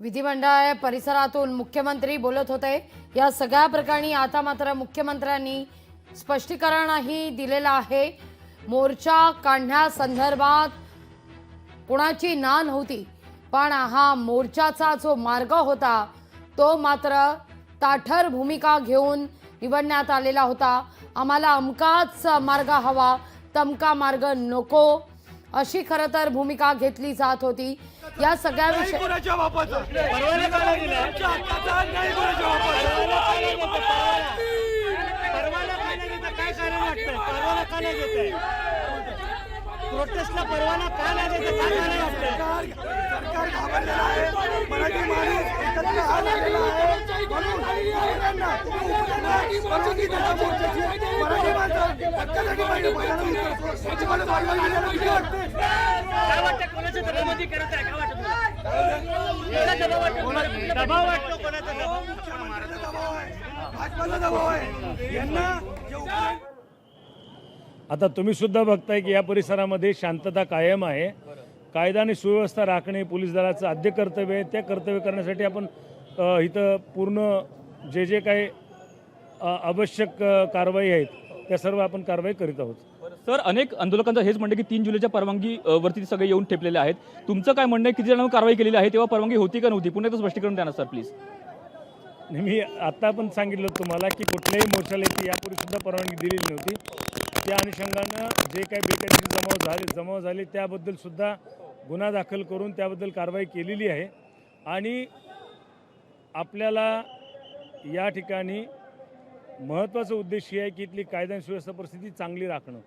विधिमंडळ परिसरातून मुख्यमंत्री बोलत होते। या सगळ्या प्रकरणी आता मात्र मुख्यमंत्र्यांनी स्पष्टीकरणही दिलेलं आहे। मोर्चा काढण्यासंदर्भात कोणाची ना नव्हती, पण हा मोर्चाचा जो मार्ग होता तो मात्र ताठर भूमिका घेऊन निवडण्यात आलेला होता। आम्हाला अमकाच मार्ग हवा, तमका मार्ग नको, अशी खरं तर भूमिका घेतली जात होती। या सगळ्या प्रोटेस्टला परवाना का नाही देते? काय कारण वाटतं? सरकार घाबरलेलं आहे, मराठी माणूस एकत्र आलेला आहे, म्हणून परवानगी देता मोर्चाची मराठी माणसं हक्कासाठी पाहिजे त्याच्यामध्ये परवानगी द्यायला किती वाटते? काय वाटतं? कोणाच्या दबावामध्ये करत आहे? काय वाटतं? दबाव वाटतो? कोणाचा दबाव? मुख्यमंत्र्यांचा दबाव आहे, भाजपाचा दबाव आहे। यांना जे आता तुम्ही सुद्धा बघताय की या परिसरामध्ये शांतता कायम आहे। कायदा आणि सुव्यवस्था राखणे पोलीस दलाचं आद्य कर्तव्य आहे। त्या कर्तव्य करण्यासाठी आपण इथं पूर्ण जे काही आवश्यक कारवाई आहेत त्या सर्व आपण कारवाई करीत आहोत। सर, अनेक आंदोलकांचं हेच म्हणणं की 3 जुलैच्या परवानगी वरती सगळे येऊन ठेपलेले आहेत। तुमचं काय म्हणणं आहे? किती जणांवर कारवाई केलेली आहे? तेव्हा परवानगी होती का नव्हती? पुन्हा एकदा स्पष्टीकरण द्या ना सर प्लीज। मी आता पण सांगितलं तुम्हाला की कुठल्याही मोर्चाला यापूर्वी सुद्धा परवानगी दिलेली नव्हती। त्या अनुषंगानं जे काही बेकायदेशीर जमाव झाले त्याबद्दल सुद्धा गुन्हा दाखल करून त्याबद्दल कारवाई केलेली आहे। आणि आपल्याला या ठिकाणी महत्त्वाचा उद्देश हे आहे की इथली कायदा आणि सुव्यवस्था परिस्थिती चांगली राखणं।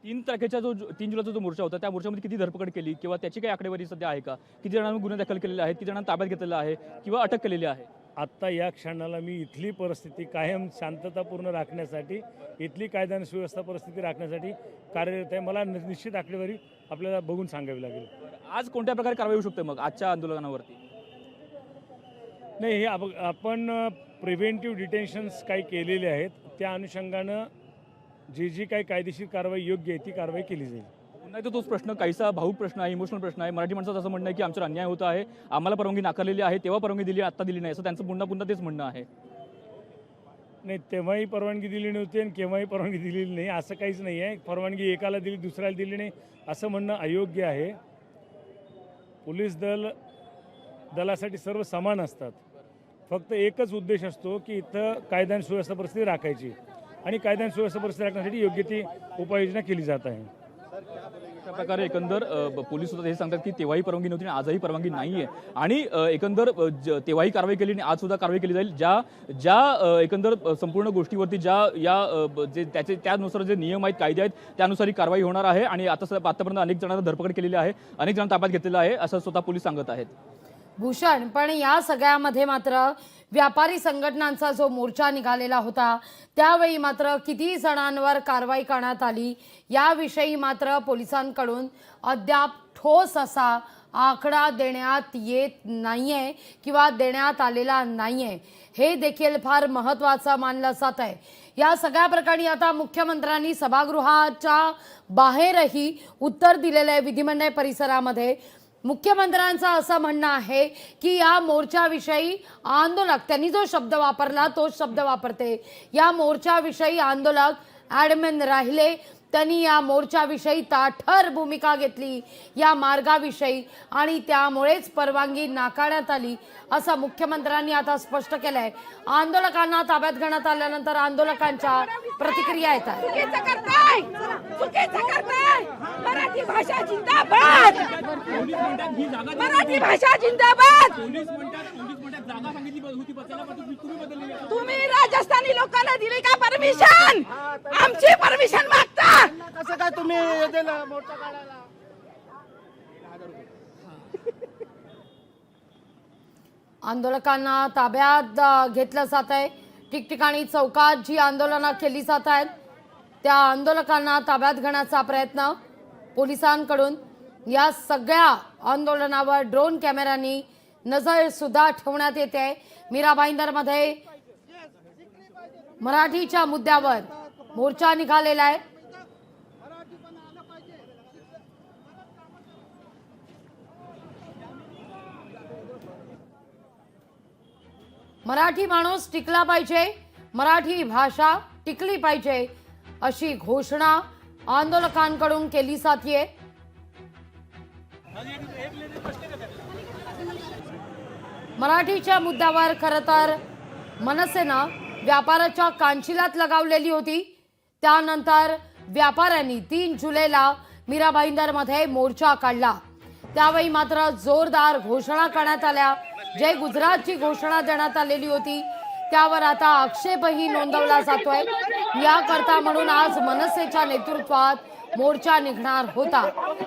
3 तारखेचा 3 जुलैचा जो मोर्चा होता त्या मोर्चामध्ये किती धरपकड केली किंवा त्याची काही आकडेवारी सध्या आहे का? किती जणांना गुन्हे दाखल केलेले आहेत? किती जणांना ताब्यात घेतलेलं आहे किंवा अटक केलेली आहे? आत्ता या क्षणाला मी इथली परिस्थिती कायम शांततापूर्ण राखण्यासाठी, इथली कायदा आणि सुव्यवस्था परिस्थिती राखण्यासाठी कार्यरत आहे। मला निश्चित आकडेवारी आपल्याला बघून सांगावी लागेल। आज कोणत्या प्रकारे कारवाई होऊ शकते मग आजच्या आंदोलनावरती? नाही, हे आपण प्रिव्हेंटिव्ह डिटेन्शन्स काही केलेले आहेत, त्या अनुषंगानं जी काही कायदेशीर कारवाई योग्य आहे ती कारवाई केली जाईल। पुन्हा एकदा तोच प्रश्न, काहीसा भावूक प्रश्न आहे, इमोशनल प्रश्न आहे। मराठी माणसाचं असं म्हणणं आहे की आमच्यावर अन्याय होत आहे, आम्हाला परवानगी नाकारलेली आहे, तेव्हा परवानगी दिली, आत्ता दिली नाही, असं त्यांचं पुन्हा तेच म्हणणं आहे। नाही, तेव्हाही परवानगी दिली नव्हती आणि केव्हाही परवानगी दिलेली नाही, असं काहीच नाही आहे। परवानगी एकाला दिली दुसऱ्याला दिली नाही असं म्हणणं अयोग्य आहे। पोलीस दलासाठी सर्व समान असतात, फक्त एकच उद्देश असतो की इथं कायदा आणि सुव्यवस्था परिस्थिती राखायची आणि कायदा आणि सुव्यवस्था परिस्थिती राखण्यासाठी योग्य ती उपाययोजना केली जात आहे। त्या प्रकारे एकंदर पोलीस सुद्धा हे सांगतात की तेव्हाही परवानगी नव्हती आणि आजही परवानगी नाही आहे आणि एकंदर तेव्हाही कारवाई केली आणि आज सुद्धा कारवाई केली जाईल। ज्या एकंदर संपूर्ण गोष्टीवरती त्यानुसार जे नियम आहेत, कायदे आहेत, त्यानुसार ही कारवाई होणार आहे आणि आतापर्यंत अनेक जणांना धरपकड केलेली आहे, अनेक जणांना ताब्यात घेतलेलं आहे, असं स्वतः पोलीस सांगत आहेत। भूषण, पण या सगळ्यामध्ये मात्र व्यापारी संघटनांचा जो मोर्चा निघालेला होता त्यावेळी मात्र किती जणांवर कारवाई करण्यात आली याविषयी मात्र पोलिसांकडून अद्याप ठोस असा आकडा देण्यात येत नाहीये किंवा देण्यात आलेला नाहीये। हे देखील फार महत्त्वाचं मानलं जात आहे। या सगळ्या प्रकरणी आता मुख्यमंत्र्यांनी सभागृहाच्या बाहेरही उत्तर दिलेलं आहे। विधिमंडळ परिसरामध्ये मुख्यमंत्र्यांचं असं म्हणणं आहे की या मोर्चाविषयी आंदोलक, त्यांनी जो शब्द वापरला तोच शब्द वापरते, या मोर्चाविषयी आंदोलक ॲडमिन राहिले, त्यांनी या मोर्चाविषयी ताठर भूमिका घेतली या मार्गाविषयी आणि त्यामुळेच परवानगी नाकारण्यात आली, असं मुख्यमंत्र्यांनी आता स्पष्ट केलंय। आंदोलकांना ताब्यात घेण्यात आल्यानंतर आंदोलकांच्या प्रतिक्रिया येतात। मराठी भाषा जिंदाबाद, मराठी भाषा जिंदाबाद। तुम्ही राजस्थानी लोकांना दिली का परमिशन? आमची परमिशन मागता कसं काय तुम्ही दिलं मोर्चा काढायला? आंदोलकांना ताब्यात घेतलं जात आहे। ठिकठिकाणी चौकात जी आंदोलनं केली जात आहेत त्या आंदोलकांना ताब्यात घेण्याचा प्रयत्न पोलिसांकडून, या सगळ्या आंदोलनावर ड्रोन कॅमेऱ्यांनी नजर सुद्धा ठेवण्यात येते। मीरा भाईंदरमध्ये मराठीच्या मुद्द्यावर मोर्चा निघालेला आहे। मराठी माणूस टिकला पाहिजे, मराठी भाषा टिकली पाहिजे अशी घोषणा आंदोलकांकडून केली जातीये। मराठीच्या मुद्द्यावर खरं तर मनसेनं व्यापाराच्या कांचिलात लगावलेली होती। त्यानंतर व्यापाऱ्यांनी 3 जुलैला मीरा भाईंदरमध्ये मोर्चा काढला। त्यावेळी मात्र जोरदार घोषणा करण्यात आल्या। जय गुजरातची घोषणा देण्यात आलेली होती। त्यावर आता आक्षेपही नोंदवला जातोय। याकरता म्हणून आज मनसेच्या नेतृत्वात मोर्चा निघणार होता,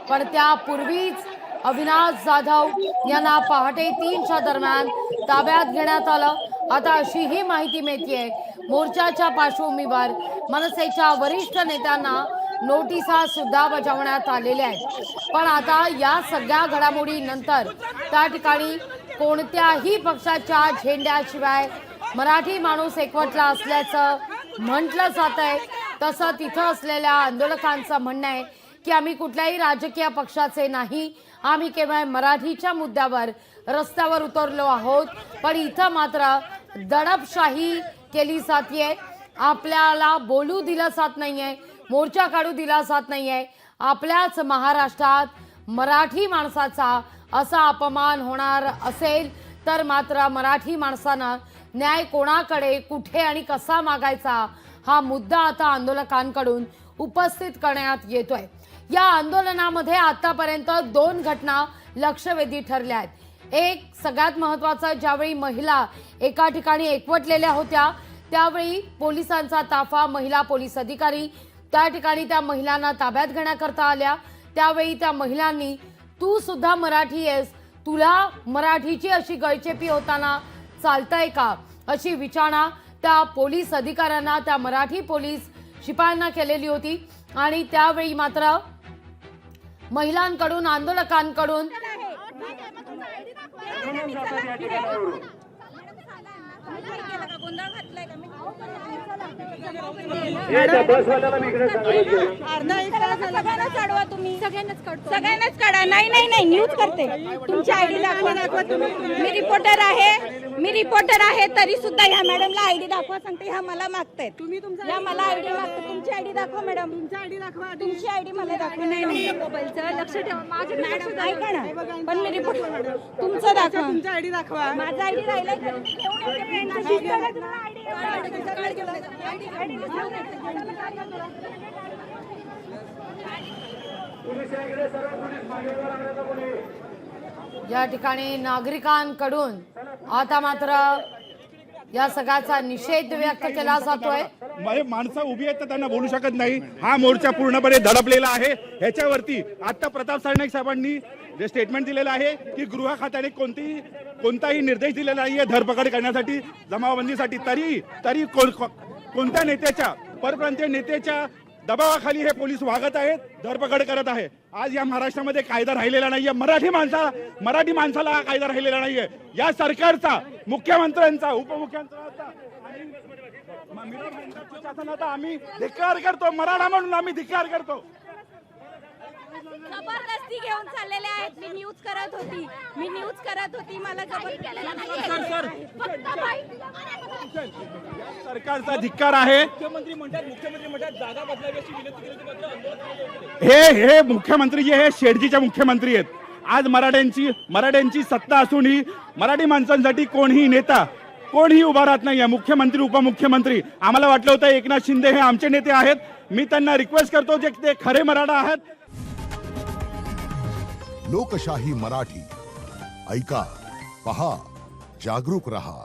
पण त्यापूर्वीच अविनाश जाधव यांना पहाटे 3च्या दरम्यान ताब्यात घेण्यात आलं। आता अशीही माहिती मिळतेय मोर्चाच्या पार्श्वभूमीवर मनसेच्या वरिष्ठ नेत्यांना नोटिसा सुद्धा बजावण्यात आलेल्या आहेत। पण आता या सगळ्या घडामोडीनंतर त्या ठिकाणी कोणत्याही पक्षाच्या झेंड्याशिवाय मराठी माणूस एकवटला असल्याचं म्हटलं जात आहे। तसं तिथं असलेल्या आंदोलकांचं म्हणणं आहे की आम्ही कुठल्याही राजकीय पक्षाचे नाही, आम्ही केवळ मराठीच्या मुद्द्यावर रस्त्यावर उतरलो आहोत। पण इथं मात्र दडपशाही केली जातीये, आपल्याला बोलू दिलं जात नाहीये, मोर्चा काढू दिला जात नाहीये। आपल्याच महाराष्ट्रात मराठी माणसाचा असा अपमान होणार असेल तर मात्र मराठी माणसानं न्याय कोणाकडे, कुठे आणि कसा मागायचा हा मुद्दा आता आंदोलकांकडून उपस्थित करण्यात येतोय। या आंदोलनामध्ये आतापर्यंत 2 घटना लक्षवेधी ठरल्या आहेत। एक सगळ्यात महत्त्वाचं, ज्यावेळी महिला एका ठिकाणी एकवटलेल्या होत्या त्यावेळी पोलिसांचा ताफा, महिला पोलीस अधिकारी त्या ठिकाणी त्या महिलांना ताब्यात घेण्याकरता आल्या। त्यावेळी त्या महिलांनी तू सुद्धा मराठी आहेस, तुला मराठीची अशी गळचेपी होताना चालतंय का अशी विचारणा त्या पोलीस अधिकाऱ्यांना, त्या मराठी पोलीस शिपायांना केलेली होती। आणि त्यावेळी मात्र महिलांकडून, आंदोलकांकडून सगळ्यांनाच काढा। नाही न्यूज करते, तुमची आयडी दाखवा तुम्ही। मी रिपोर्टर आहे तरी सुद्धा ह्या मॅडमला आयडी दाखवा सांगते। ह्या मला मागतायत, ह्या मला आयडी मागतात। तुमची आयडी दाखवा मॅडम, तुमची आयडी मला दाखवा। नाही मोबाईलचं लक्ष ठेवा, माझं मॅडम ऐका ना, पण मी रिपोर्ट तुमचं दाखवा, तुमची आयडी दाखवा। माझा आयडी राहिला या ठिकाणी नागरिकांकडून आता मात्र या सगळ्याचा निषेध व्यक्त केला जातोय। माणसं उभी आहेत तर त्यांना बोलू शकत नाही। हा मोर्चा पूर्णपणे धडपलेला आहे। ह्याच्यावरती आता प्रताप सरनाईक साहेबांनी जे स्टेटमेंट दिलेलं आहे की गृह खात्याने कोणताही निर्देश दिलेला नाहीये धरपकड करण्यासाठी, जमावबंदीसाठी। तरी कोणत्या नेत्याच्या, परप्रांतीय नेत्याच्या दबावाखाली हे पोलीस वागत आहेत, धरपकड करत आहे। आज या महाराष्ट्रामध्ये कायदा राहिलेला नाहीये, मराठी माणसाला हा कायदा राहिलेला नाहीये। या सरकारचा, मुख्यमंत्र्यांचा, उपमुख्यमंत्र्यांचा शासनाचा आम्ही धिक्कार करतो। मराठा म्हणून आम्ही धिक्कार करतो। जबरदस्ती घेऊन चाललेले आहेत। मी न्यूज करत होती, मला सरकारचा धिक्कार आहे। मुख्यमंत्री म्हणतात जागा बदलावी अशी विनंती केली होती, मात्र हे मुख्यमंत्री जे हे शेडजीचे मुख्यमंत्री आहेत। आज मराठ्यांची सत्ता असूनही मराठी माणसांसाठी कोणीही नेता, कोणीही उभा राहत नाहीये। मुख्यमंत्री, उपमुख्यमंत्री, आम्हाला वाटलं होतं एकनाथ शिंदे हे आमचे नेते आहेत। मी त्यांना रिक्वेस्ट करतो जे ते खरे मराठा आहेत। लोकशाही मराठी ऐका, पहा, जागरूक रहा।